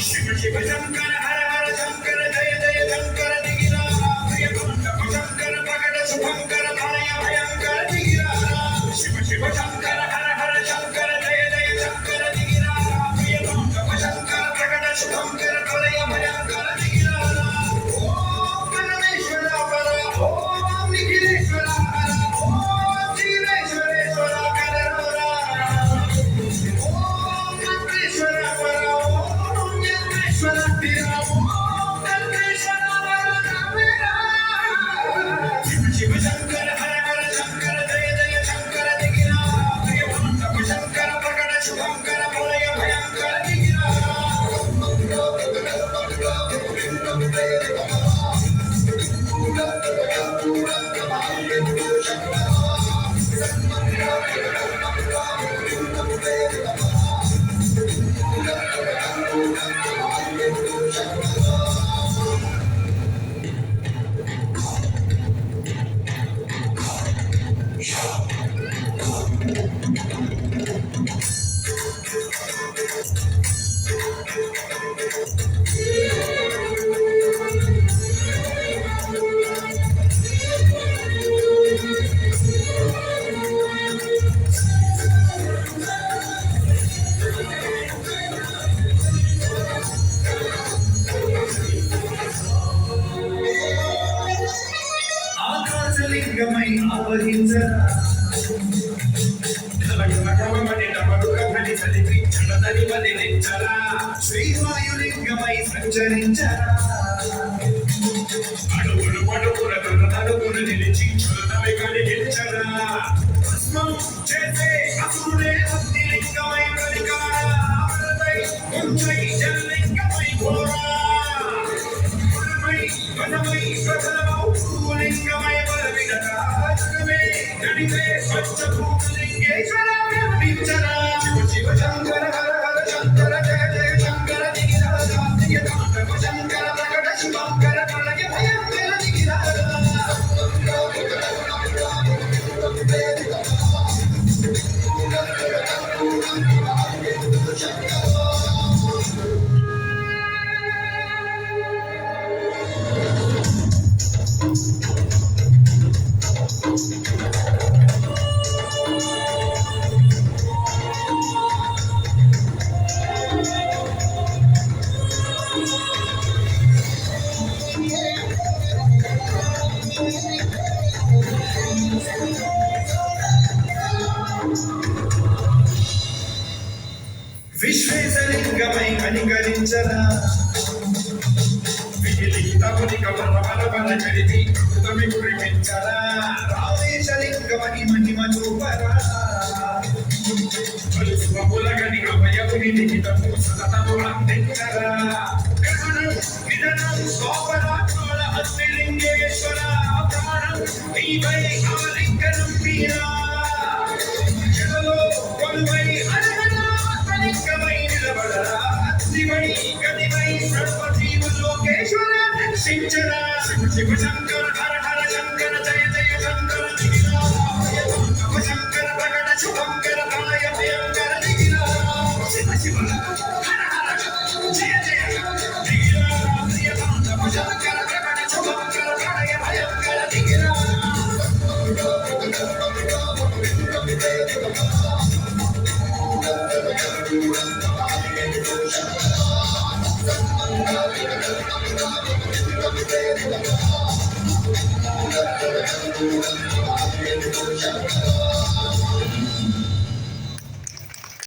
शिव शिव शंकर हर हर शंकर जय जय शंकर दिगिरा प्रिय शंकर प्रकट शुभंकर भय भयंकर दिगिरा शिव शिव शंकर हर हर शंकर जय जय शंकर दिगिरा प्रिय शंकर प्रकट शुभंकर भय भयंकर दिगिरा ओम परमेश्वर पर ओम निखिलेश्वर हर ओम जीवेश्वरेश्वर कर ओम नंदेश्वर पर शिव शंकर हर हर शंकर जय जय शंकर दिगिरा प्रिय शंकर प्रकट शुभंकर भय भयंकर दिगिरा ఆకాశలింగమై ఆవహించరా శ్రీవాయులింగమై సంచరించరా అడుగులు పడుకుల తడుకులు నిలిచి చులతమై కలిగించరా భస్మం చేసే అసురుడే అగ్నిలింగమై కలికారా ఉంచై జలలింగమై ఘోరా వనమై ప్రజలమౌ లింగమై బలవిడరా జగమే నడిపే పంచభూతలింగేశ్వర వించరా శివ శివ శంకర హర హర శంకర జయ జయ శంకర దిగిరా కార్తిక తాండవ శంకర ప్రకట శుభంకర ప్రళయ భయంకర దిగిరా విశ్వేశలింగమై కనికరించరా విలిఖితముని కమల బల కలిపి కృతమి కురిపించరా రావేశలింగమై మహిమ చూపరా శుభముల గనిక భయముని లిఖితము సతతము అందించరా విధనం సోపరాత్మల హస్తిలింగేశ్వర ప్రాణం నీవై ఆలింగనం వీరా జగలో కొలువై లింగమై నిలబడరా శివై గతివై సర్వజీవులోకేశ్వర దర్శించరా శివ శివ శంకర హర హర శంకర జయ జయ శంకర దిగిరా శంకర ప్రకట శుభంకర ప్రళయ భయంకర దిగిరా శివ శివ హర హర జయ జయ దిగిరా ప్రియ తాండవ శంకర ప్రకట శుభంకర ప్రళయ భయంకర దిగిరా Thank you.